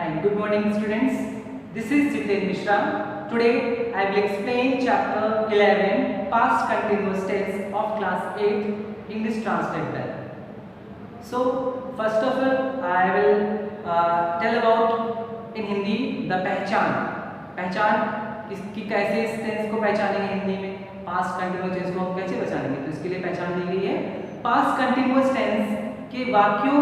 and good morning students. This is Jiten Mishra. Today I will explain chapter 11 past continuous tense of class 8 English translator. So first of all I will tell about in Hindi the पहचान इसकी कैसे इस tense को पहचानेंगे हिंदी में, past continuous tense को हम कैसे पहचानेंगे, तो इसके लिए पहचान दी गई है। पास्ट कंटिन्यूअस टेंस के वाक्यों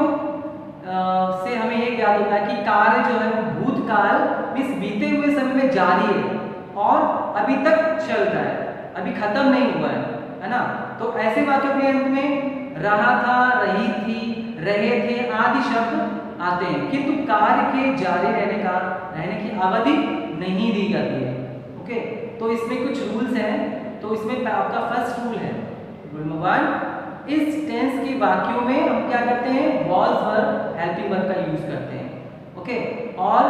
से हमें ये ज्ञात होता है कि कार्य जो है वो भूतकाल मींस बीते हुए समय में जारी है और अभी तक चल रहा है, अभी खत्म नहीं हुआ है ना। तो ऐसे वाक्यों के अंत में रहा था, रही थी, रहे थे आदि शब्द आते हैं, किंतु कार्य के जारी रहने की अवधि नहीं दी जाती है। ओके, तो इसमें कुछ रूल्स हैं। तो इसमें आपका फर्स्ट रूल है, रूल नंबर 1, इस टेंस के वाक्यों में हम क्या करते हैं, वॉज वर्ब हेल्पिंग वर्ब का यूज करते हैं। ओके, और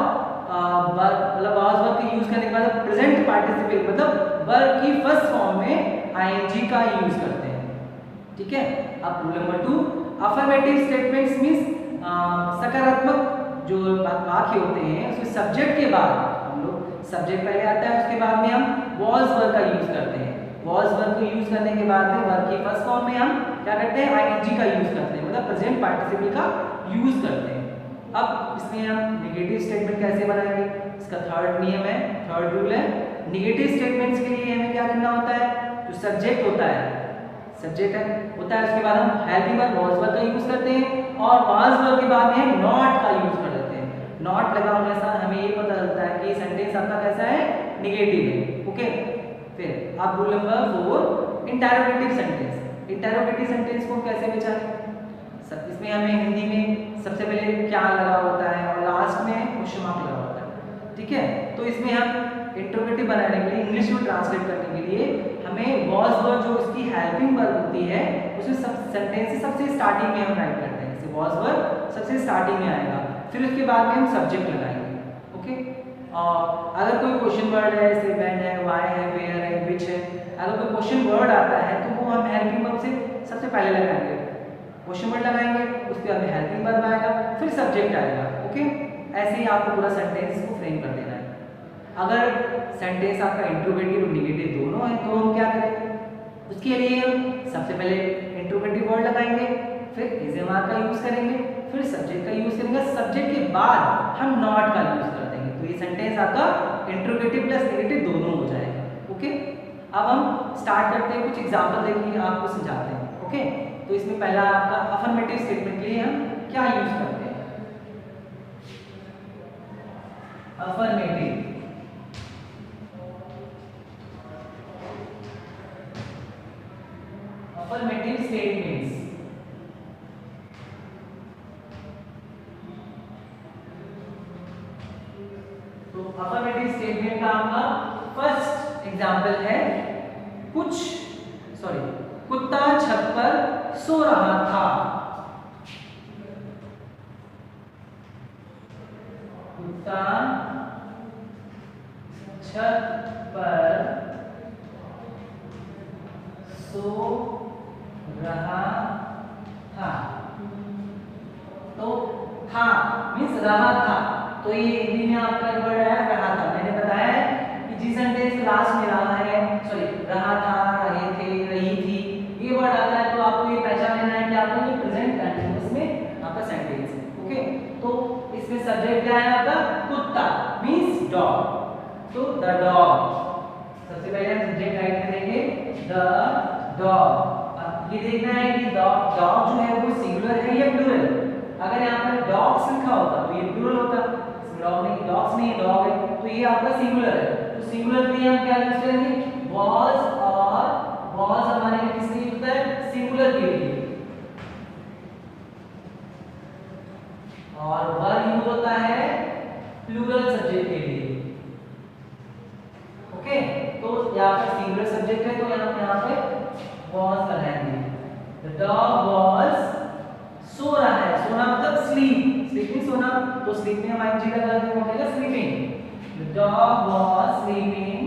मतलब वॉज वर्ब का यूज करने के बाद प्रेजेंट पार्टिसिपल मतलब वर्ब की फर्स्ट फॉर्म में आईएनजी का यूज करते हैं। ठीक है। अब rule number 2, affirmative statements means सकारात्मक जो वाक्य होते हैं उसमें सब्जेक्ट के बाद हम लोग सब्जेक्ट पहले आता है, उसके बाद में हम वॉज वर्ब का यूज करते हैं। वॉज वर्ब को यूज करने के बाद में वर्ब की फर्स्ट फॉर्म में हम क्या करते हैं, आईएनजी का यूज करते हैं, मतलब प्रेजेंट पार्टिसिपल का यूज करते हैं। अब इसमें हम नेगेटिव स्टेटमेंट कैसे बनाएंगे, इसका थर्ड नियम है, थर्ड रूल है। नेगेटिव स्टेटमेंट्स के लिए हमें क्या करना होता है, जो सब्जेक्ट होता है उसके बाद हम हेल्पिंग वर्ब वॉज वर्ब का यूज करते हैं और वॉज वर्ब के बाद में हम नॉट का यूज कर देते हैं। नॉट लगा होने से हमें ये पता चलता है कि सेंटेंस आपका कैसा है, नेगेटिव है। ओके, फिर अब rule number 4, interrogative sentence. Interrogative sentence को कैसे पहचानें, इसमें हमें हिंदी में सबसे पहले क्या लगा होता है और लास्ट में क्वेश्चन मार्क लगा होता है। ठीक है, तो इसमें हम इंटरोगेटिव बनाने के लिए, इंग्लिश में ट्रांसलेट करने के लिए हमें वॉज वर्ब जो उसकी हेल्पिंग वर्ब होती है उसमें सेंटेंस से सबसे स्टार्टिंग में हम राइट करते हैं, जैसे वॉज वर्ब सबसे स्टार्टिंग में आएगा, फिर उसके बाद में हम सब्जेक्ट लगाएंगे। ओके, और अगर कोई क्वेश्चन वर्ड है जैसे व्हेन है, व्हाई है, वेयर है, व्हिच है, अगर कोई क्वेश्चन वर्ड आता है तो वो हम हेल्पिंग वर्ब से सबसे पहले लगाएंगे, क्वेश्चन वर्ड लगाएंगे, उसके बाद में हेल्पिंग वर्ब आएगा, फिर सब्जेक्ट आएगा। ओके, ऐसे ही आपको पूरा सेंटेंस को फ्रेम कर देना है। अगर सेंटेंस आपका इंट्रोगेटिव और नेगेटिव दोनों है तो हम क्या करेंगे, उसके लिए हम सबसे पहले इंट्रोगेटिव वर्ड लगाएंगे, फिर इज एम आर का यूज करेंगे, फिर सब्जेक्ट का यूज करेंगे, सब्जेक्ट के बाद हम नॉट का यूज कर देंगे, तो ये सेंटेंस आपका इंट्रोगेटिव प्लस नेगेटिव दोनों हो जाएगा। ओके, अब हम स्टार्ट करते हैं, कुछ एग्जांपल देखिए, आपको समझाते हैं। ओके, तो इसमें पहला आपका अफर्मेटिव स्टेटमेंट के लिए हम क्या यूज करते हैं, अफर्मेटिव स्टेटमेंट्स। तो अफर्मेटिव स्टेटमेंट का आपका फर्स्ट एग्जांपल है, कुत्ता छत पर सो रहा था। कुत्ता छत पर सो रहा था। तो था मीन्स रहा था, तो ये हिंदी में आपका वर्ड है रहा था। मैंने बताया है कि जिस सेंटेंस लास्ट में रहा था, रहे थे, रही थी, ये वर्ड आता है तो आपको ये पहचान लेना है कि आपको ये प्रेजेंट कंटिन्यूअस में आपका सेंटेंस है। ओके, तो इसमें सब्जेक्ट क्या है आपका, कुत्ता मींस डॉग, तो द डॉग, सबसे पहले हम सब्जेक्ट राइट करेंगे द डॉग। ये देखना है कि डॉग जो है वो सिंगुलर है या प्लूरल। अगर यहाँ पर डॉग्स लिखा होता तो ये प्लूरल होता, इसमें डॉग्स नहीं, डॉग है, तो ये आपका सिंगुलर है। तो सिंगुलर के लिए हम क्या यूज करेंगे, वॉज, और वॉज हमारे लिए किसके लिए होता है, सिंगुलर के लिए, और वर्ब यूज होता है प्लूरल सब्जेक्ट के लिए। ओके, तो यहाँ पर सिंगुलर सब्जेक्ट है तो यहाँ पे वॉज लगाएंगे। The dog was, सो रहा है, सोना मतलब स्लीप, स्लीपिंग सोना, तो स्लीप में हम आईएनजी लगा देंगे, हो जाएगा sleeping. The dog was sleeping,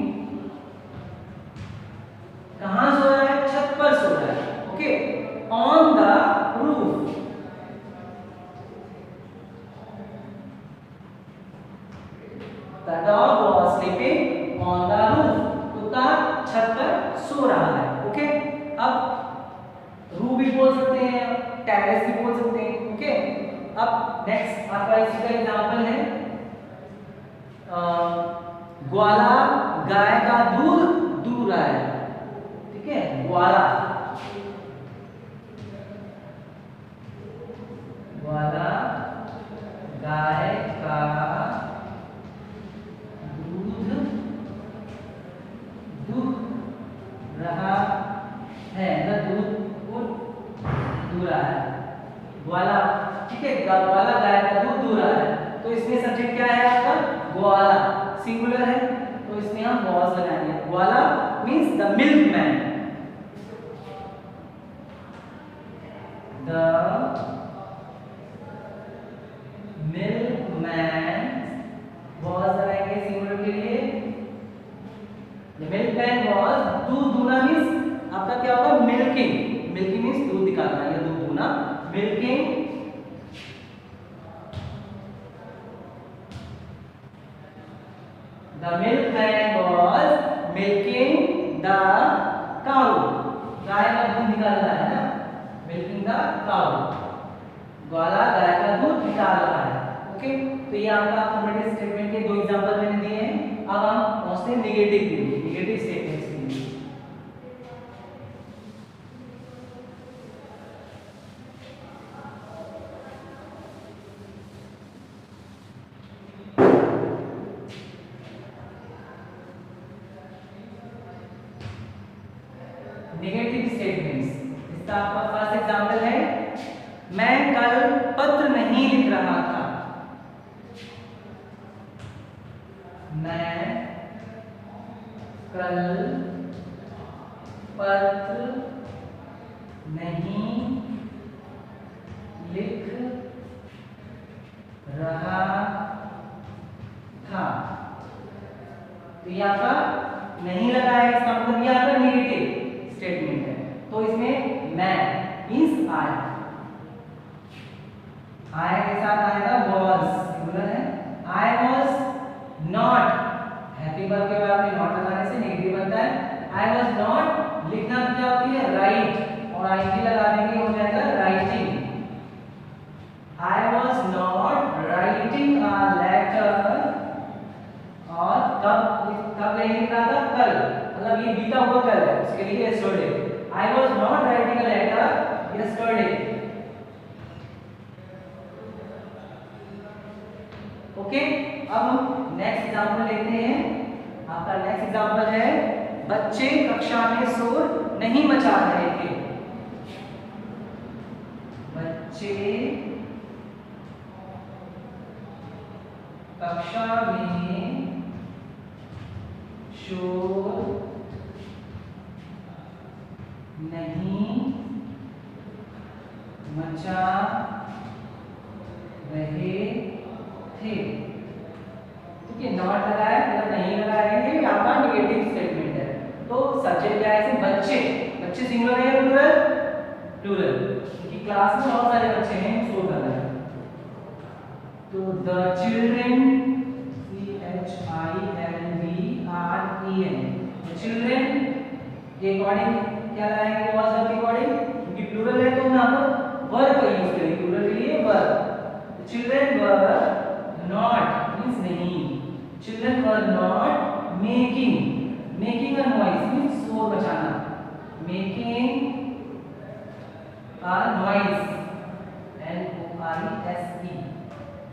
कहाँ सो रहा है, छत पर सो रहा है। Okay, on the roof, The dog was sleeping on the roof. कुत्ता छत पर सो रहा है. ओके, अब रूफ भी बोल सकते हैं, टेरेस भी बोल सकते हैं. ओके, अब नेक्स्ट आपका इसी का एग्जांपल है ग्वाला गाय का दूध दूह रहा है. ठीक है, ग्वाला गाय का दूध दूह रहा है, दूध को दूह रहा है. ग्वाला, ठीक है, ग्वाला गाय का दूध दूह रहा है. तो इसमें सब्जेक्ट क्या है आपका? ग्वाला, सिंगुलर है, तो इसमें हम वॉज लगाएंगे. ग्वाला means the milkman. The milkman was लगाएंगे सिंगुलर के लिए. द मिल्कमैन वॉज, दूध दूना मींस आपका क्या होगा? मिल्किंग. मिल्किंग मींस दूध निकालना या दूध दूना. Milking The milkman was milking the cow. गाय का दूध निकाल रहा है ना, milking the cow. ग्वाला गाय का दूध निकाल रहा है. ओके, तो ये आपका अफर्मेटिव स्टेटमेंट के दो एग्जांपल मैंने दिए हैं. अब हम पहुंचते हैं नेगेटिव स्टेटमेंट्स के लिए. नेगेटिव स्टेटमेंट्स, इसका आपका फर्स्ट एग्जांपल है मैं कल पत्र नहीं लिख रहा था. मैं कल पत्र नहीं लिख रहा था. तो ये आपका नहीं लगा है, इसका मतलब ये आपका नेगेटिव स्टेटमेंट है. तो इसमें मैं मींस आई के साथ आएगा was, सिंगुलर है. आई was not, हैप्पी वर्ब के बाद में नॉट लगाने से नेगेटिव बनता है. आई was not लिखना क्या होती है? राइट, और आईटी लगा देंगे हो जाएगा writing. I was not writing a letter. और कब नहीं लिख रहा था? कल, मतलब ये बीता हुआ कल है, उसके लिए yesterday. I was not writing a letter yesterday. Okay, अब हम नेक्स्ट एग्जांपल लेते हैं. आपका नेक्स्ट एग्जांपल है बच्चे कक्षा में शोर नहीं मचा रहे थे. बच्चे कक्षा में शोर नहीं मचा रहे थे. ठीक है, नॉट लगाया मतलब नहीं लगाएंगे, ये आपका नेगेटिव स्टेटमेंट है. तो सब्जेक्ट क्या है? बच्चे, बच्चे सिंगुलर है या प्लूरल? प्लूरल, क्योंकि क्लास में बहुत सारे बच्चे हैं, शो कर रहे हैं. तो द चिल्ड्रेन, CHILDREN, चिल्ड्रेन के अकॉर्डिंग क्या लगाएंगे? वाज वर्ब के अकॉर्डिंग, क्योंकि प्लूरल है तो हम वर्ब का यूज करेंगे. प्लूरल के लिए verb. Children were not means नहीं. Children were not making a noise means शोर मचाना. Making a noise, NOISE.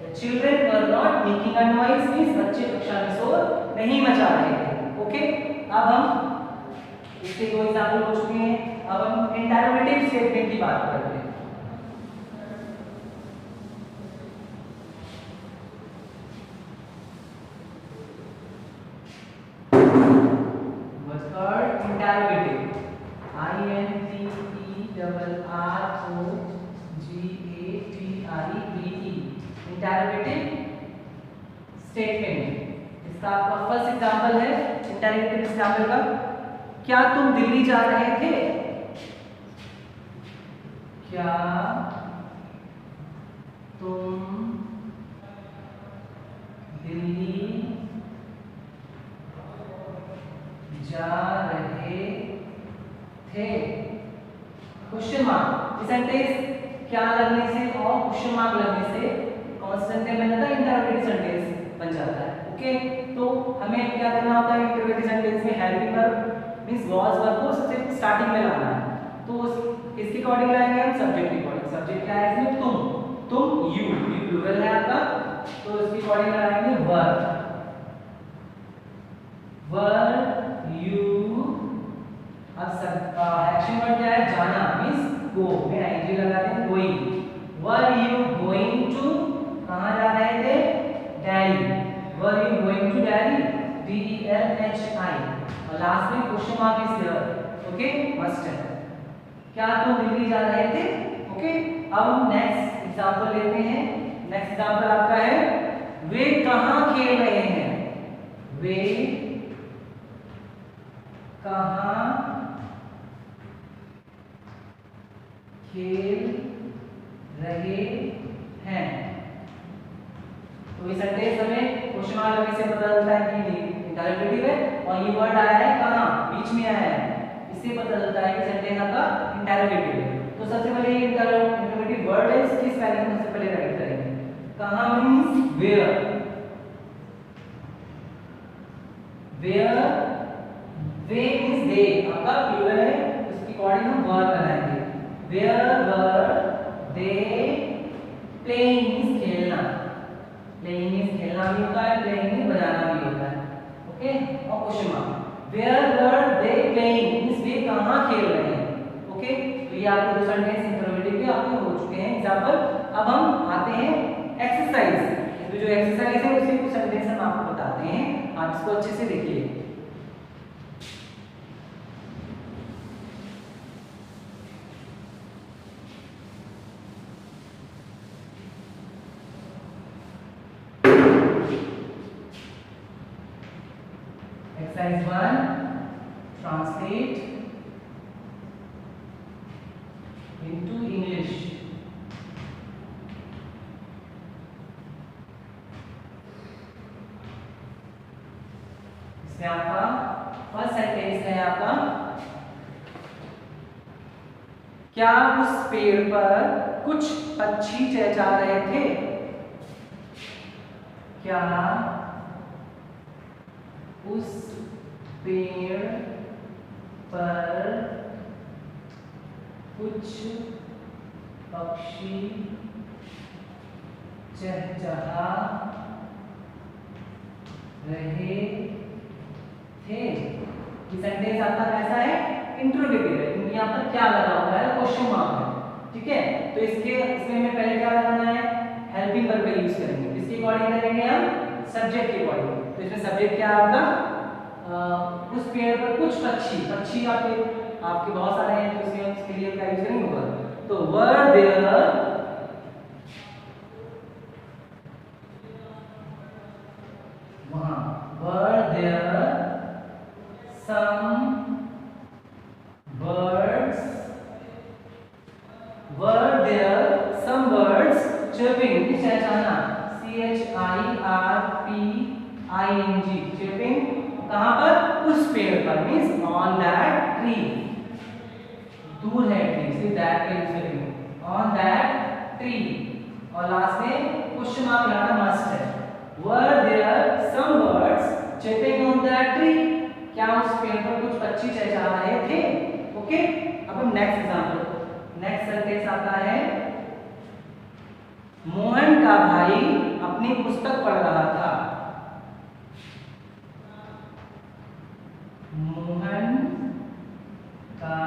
The children were not making a noise means बच्चे कक्षा में शोर नहीं मचा रहे थे. ओके, अब हम इसके दो एग्जांपल हो चुके हैं. अब हम इंटरोगेटिव स्टेटमेंट की बात करते हैं. What's called interrogative? INTERROGATIVE. Interrogative statement, इसका आपका फर्स्ट एग्जांपल है इंटरोगेटिव एग्जांपल का. क्या तुम दिल्ली जा रहे थे? क्या तुम दिल्ली सेंटेंस क्या लगने से और क्वेश्चन मार्क लगने से कौन सा सेंटेंस बन जाता है, इंटरोगेटिव सेंटेंस बन जाता है। ओके, तो हमें क्या करना होता है इंटरोगेटिव सेंटेंस में, helping verb means was verb को सबसे स्टार्टिंग में लाना है। तो इसके अकॉर्डिंग लाएंगे हम सब्जेक्ट के अकॉर्डिंग। सब्जेक्ट क्या है इसमें, तुम, यू, ये प्लूरल है आपका, तो इसके अकॉर्डिंग लगाएंगे वर्ब, यू। अब सब एक्शन वर्ड क्या है, जाना मींस गो, में आईजी लगा दें, going. Where you going to, कहां जा रहे थे, Delhi. Where you going to Delhi, DELHI। और लास्ट में question mark is there, okay, must है, क्या तुम दिल्ली जा रहे थे। ओके, अब हम नेक्स्ट एग्जांपल लेते हैं। नेक्स्ट एग्जांपल आपका है, वे कहां खेल रहे हैं, वे कहां खेल रहे हैं। तो ये सेंटेंस हमें क्वेश्चन मार्क लगने से पता चलता है कि इंटरोगेटिव है, और ये वर्ड आया है कहां, बीच में आया है, इससे पता चलता है कि सेंटेंस आपका इंटरोगेटिव है। तो सबसे पहले ये इंटरोगेटिव वर्ड है, इसकी स्पेलिंग सबसे पहले राइट करेंगे। कहां means where, where, they means they, आपका प्लूरल है, इसके अकॉर्डिंग हम वर्ब लगाएंगे। Where were they playing means खेलना, प्लेइंग मींस खेलना भी होता है, प्लेइंग मींस बजाना भी होता है। ओके, और question mark, where were they playing means वे कहां खेल रहे हैं। ओके, तो ये आपके दो सेंटेंस इंटरोगेटिव के आपके हो चुके हैं एग्जांपल। अब हम आते हैं एक्सरसाइज, तो जो एक्सरसाइज है उसके कुछ सेंटेंस हम आपको बताते हैं, आप इसको अच्छे से देखिए। Exercise 1, translate into English. इसमें आपका फर्स्ट सेंटेंस है आपका, क्या उस पेड़ पर कुछ पक्षी चहचहा रहे थे, क्या उस पेड़ पर कुछ पक्षी चहचहा रहे थे। ये सेंटेंस आपका कैसा है, इंट्रोगेटिव है, क्योंकि यहाँ पर क्या लगा हुआ है, क्वेश्चन मार्क है। ठीक है, तो इसमें हमें पहले क्या लगाना है, हेल्पिंग वर्ब का यूज करेंगे। इसके अकॉर्डिंग करेंगे हम सब्जेक्ट के अकॉर्डिंग। तो इसमें सब्जेक्ट क्या आपका, उस पेड़ पर कुछ पक्षी आपके बहुत सारे हैं, तो इसके लिए क्या यूज करेंगे, वर। तो वर देयर वहां, were there some birds, were there some birds chirping, चहचहाना, CHIRPING, chirping, कहां पर, उस पेड़ पर, मींस on that tree, दूर है ट्री, सिर्फ दैट का यूज करेंगे, on that tree। और लास्ट में क्वेश्चन मार्क लगाना मस्ट है, were there some birds chirping on that tree, क्या उस पेड़ पर कुछ पक्षी चहचहा रहे थे। ओके, अब हम नेक्स्ट एग्जांपल, नेक्स्ट सेंटेंस आता है, मोहन का भाई अपनी पुस्तक पढ़ रहा था, मोहन का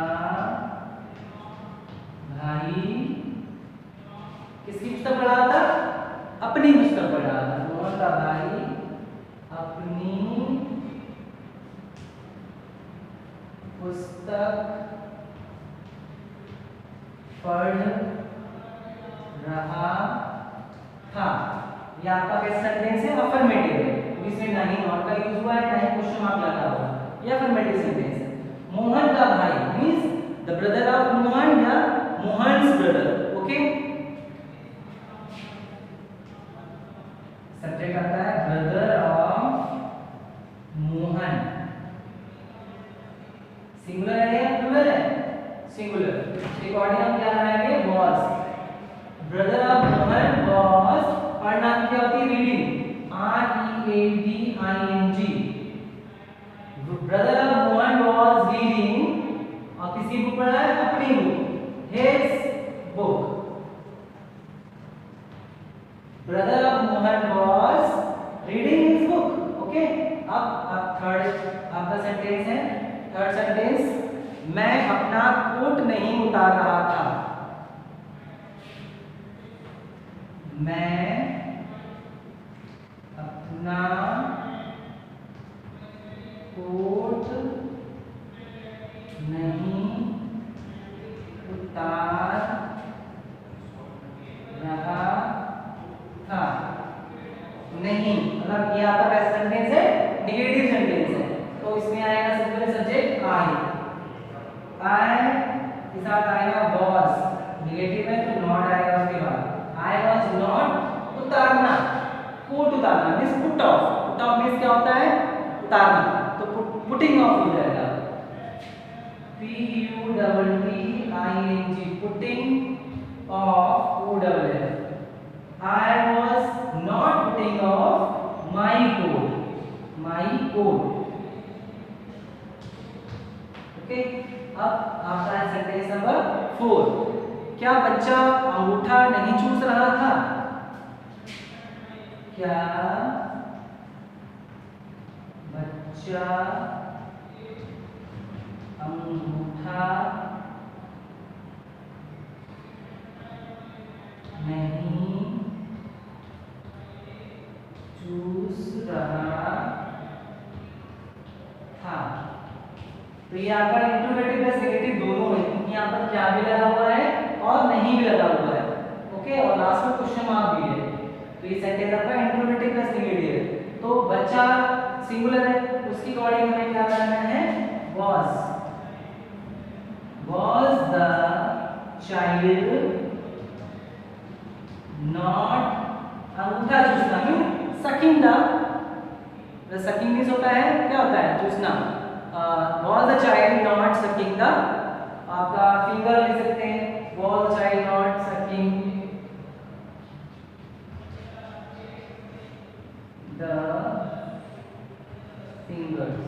भाई किसकी पुस्तक पढ़ रहा था, अपनी पुस्तक पढ़ रहा था। मोहन का भाई अपनी पुस्तक पढ़ रहा था। ये आपका कैसा सेंटेंस है, अफर्मेटिव है, इसमें ना ही नॉट का यूज हुआ है, ना ही क्वेश्चन मार्क लगा हुआ है, ये अफर्मेटिव सेंटेंस है। मोहन का भाई means the brother of Mohan या मोहन्स ब्रदर। ओके, सब्जेक्ट आता है ब्रदर ऑफ मोहन, सिंगुलर है या प्लूरल है, सिंगुलर। अकॉर्डिंग हम क्या लगाएंगे, brother of Mohan was reading his book. Okay, अब थर्ड आपका सेंटेंस है, थर्ड सेंटेंस, मैं अपना कोट नहीं उतार रहा था। मैं अपना कोट नहीं उतार रहा था। नहीं मतलब ये आपका कैसा सेंटेंस है, नेगेटिव सेंटेंस है, तो इसमें आएगा सिंपल सब्जेक्ट आई। आई के साथ आएगा was, नेगेटिव है तो नॉट आएगा उसके बाद। आई was नॉट उतारना, कोट उतारना means put off, put off means क्या होता है, उतारना, तो पुटिंग ऑफ हो जाएगा, P-U-T-T-I-N-G, putting of, O-double-F। I was not putting off my coat, my coat। Okay, अब आपका है सेंटेंस नंबर 4, क्या बच्चा अंगूठा नहीं चूस रहा था। क्या बच्चा अंगूठा नहीं चूस रहा था। तो ये आपका इंट्रोगेटिव प्लस नेगेटिव दोनों है, क्योंकि यहाँ पर क्या भी लगा हुआ है और नहीं भी लगा हुआ है। ओके, और लास्ट में क्वेश्चन मार्क भी है, तो ये सेंटेंस आपका इंट्रोगेटिव प्लस नेगेटिव है। तो बच्चा सिंगुलर है, उसकी अकॉर्डिंग हमें क्या करना है, was the child not, अंगूठा चूसना means sucking the, sucking means होता है क्या होता है, चूसना। was the child not sucking the, आपका फिंगर ले सकते हैं, was the child not sucking the fingers।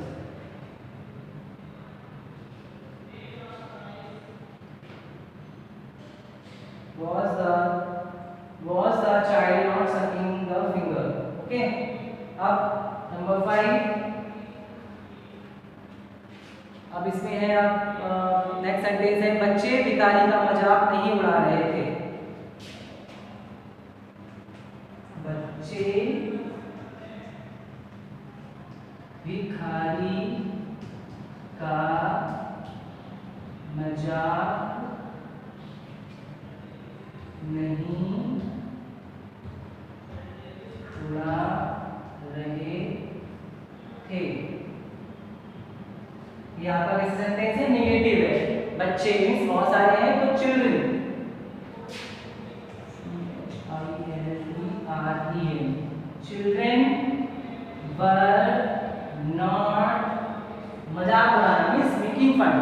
was the child not sucking the finger। Okay, अब नंबर 5, अब इसमें है आप नेक्स्ट सेंटेंस है, बच्चे भिखारी का मजाक नहीं उड़ा रहे थे। बच्चे भिखारी का मजाक नहीं उड़ा रहे थे। ये आपका कैसा सेंटेंस है, नेगेटिव है, बच्चे मींस बहुत सारे हैं तो चिल्ड्रन, चिल्ड्रन वर नॉट, मजाक उड़ाना मींस मेकिंग फन,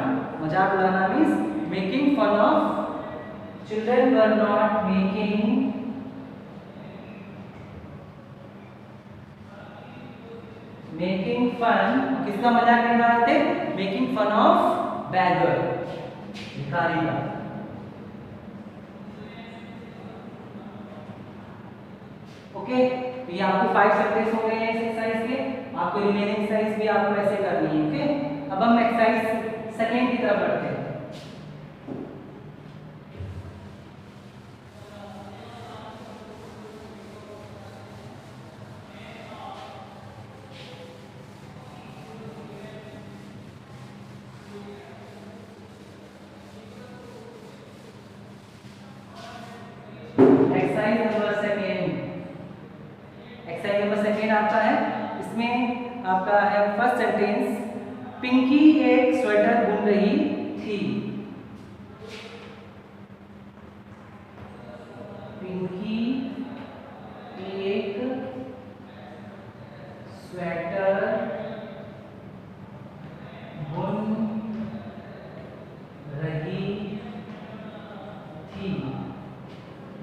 मजाक उड़ाना means making fun of, children were not making fun, किसका मजाक नहीं उड़ा रहे थे, मेकिंग फन ऑफ बैगर, भिखारी का। ओके, तो ये आपको 5 सेंटेंस हो गए हैं इस एक्सरसाइज के, आपको रिमेनिंग एक्सरसाइज भी आपको ऐसे करनी है। ओके, अब हम एक्सरसाइज सेकेंड की तरफ बढ़ते हैं। एक्सरसाइज नंबर सेकेंड आपका है, इसमें आपका है फर्स्ट सेंटेंस, पिंकी एक स्वेटर बुन रही थी। पिंकी एक स्वेटर बुन रही थी।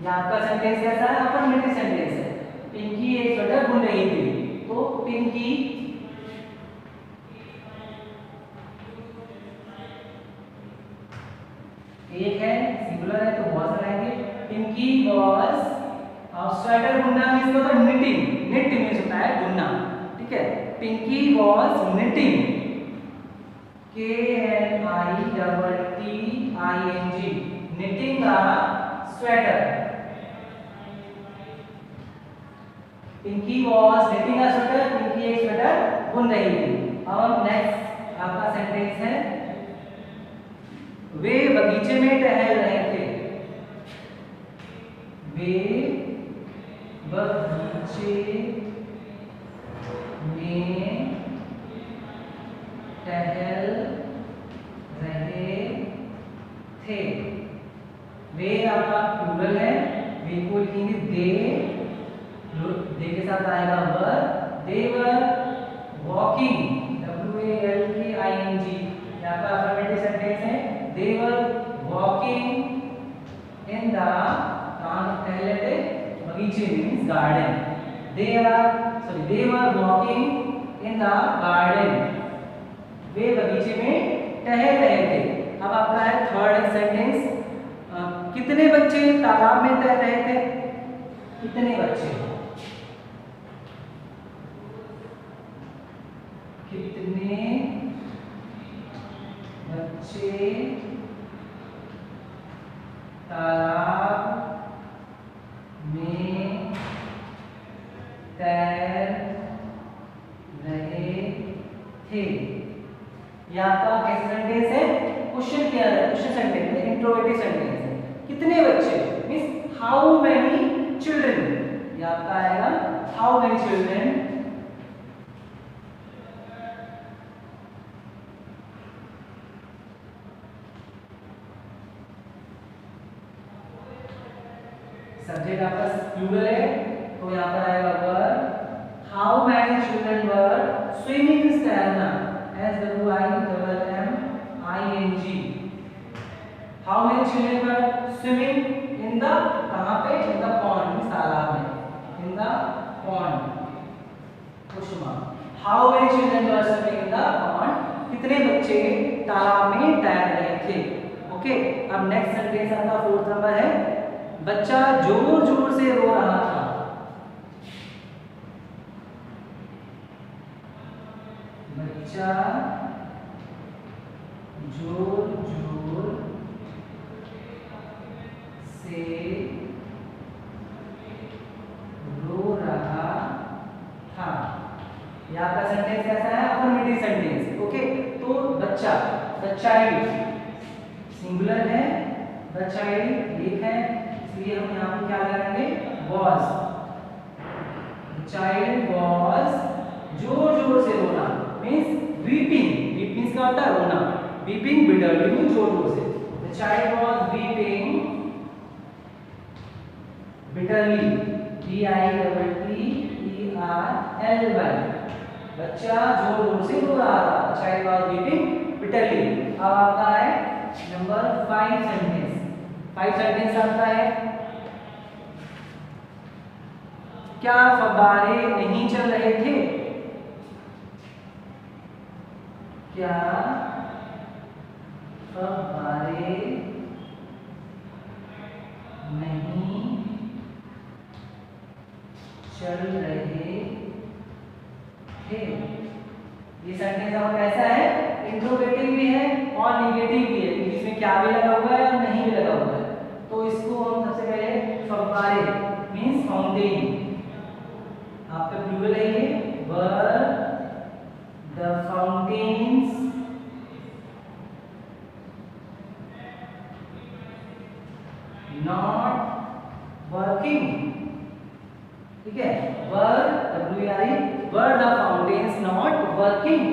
ये आपका सेंटेंस कैसा है, अफर्मेटिव सेंटेंस है, पिंकी एक स्वेटर बुन रही थी। तो पिंकी एक है, सिंगुलर है तो बहुत सारे आएंगे। पिंकी वॉज, स्वेटर बुनना क्या होता है? निटिंग। निट मीन्स होता है बुनना, ठीक है। Pinky was knitting, KNITTING, knitting the sweater. Pinky was knitting a sweater, Pinky एक स्वेटर बुन रही थी। अब नेक्स्ट आपका सेंटेंस है, वे बगीचे में टहल रहे थे। वे बगीचे में टहल रहे थे। वे आपका प्लूरल है, वे को लिखेंगे दे, दे के साथ आएगा वर। दे वर वॉकिंग, WALKING, यहाँ का अफर्मेटिव सेंटेंस है। दे वर वॉकिंग इन द, टहल थे बगीचे means garden. They were walking in the garden, वे बगीचे में टहल रहे थे। अब आपका है थर्ड सेंटेंस, कितने बच्चे तालाब में तैर रहे थे? कितने बच्चे, कितने बच्चे तालाब में तैर रहे थे। ये आपका कैसा सेंटेंस है? क्वेश्चन किया है, क्वेश्चन सेंटेंस है, इंट्रोगेटिव सेंटेंस है। कितने बच्चे मींस हाउ मेनी चिल्ड्रन, ये आपका आएगा हाउ मेनी चिल्ड्रन सब्जेक्ट आपका प्लूरल है तो यहाँ पर आएगा were. How many children were swimming, तैरना, SWIMMING। How many children were swimming in the, कहाँ पे? इन द पॉन्ड, तालाब में, in the pond. Question mark, how many children were swimming in the pond, कितने बच्चे तालाब में तैर रहे थे। ओके, अब नेक्स्ट सेंटेंस आपका फोर्थ नंबर है, बच्चा जोर जोर से रो रहा था। बच्चा जोर जोर से रो रहा था। ये आपका सेंटेंस कैसा है? Affirmative sentence. ओके, तो बच्चा, द चाइल्ड सिंगुलर है, द चाइल्ड एक है, इसलिए हम यहाँ पे क्या लगाएंगे? वॉज। चाइल्ड वॉज जोर जोर से रोना मीन्स वीपिंग। वीप मीन्स क्या होता है? रोना। वीपिंग बिटरली मीन्स जोर जोर से। The child was weeping bitterly, BITTERLY। बच्चा जोर जोर से रो रहा था। Child was weeping bitterly. अब आपका है नंबर 5 सेंटेंस। 5 सेंटेंस आपका है, क्या फव्वारे नहीं चल रहे थे? क्या फव्वारे नहीं चल रहे थे? ये सेंटेंस आपका कैसा है? इंट्रोगेटिव भी है और नेगेटिव भी है, इसमें क्या भी लगा हुआ है और नहीं भी लगा हुआ है। तो इसको हम सबसे पहले फव्वारे मींस फाउंटेन, आपका प्लूरल है ये, were the fountains not working. ठीक है, वर WARE, were the fountains not working.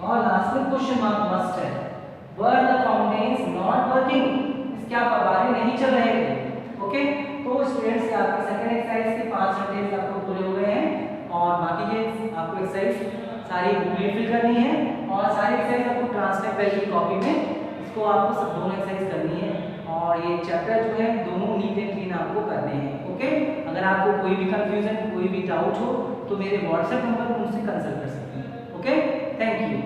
और लास्ट में क्वेश्चन मार्क मस्ट है, were the fountains not working, क्या फव्वारे नहीं चल रहे थे। ओके, तो स्टूडेंट्स आपके सेकंड एक्सरसाइज के 5 सेंटेंस आपको पूरे हो गए हैं और बाकी के आपको एक्सरसाइज सारी बुक में फिल करनी है और सारी एक्सरसाइज आपको ट्रांसलेट करके कॉपी में इसको आपको सब दोनों एक्सरसाइज करनी है और ये चैप्टर जो है दोनों नीट एंड क्लीन आपको करने हैं। ओके, अगर आपको कोई भी कंफ्यूजन, कोई भी डाउट हो तो मेरे व्हाट्सएप नंबर पर मुझसे कंसल्ट कर सकते हैं। Okay, thank you.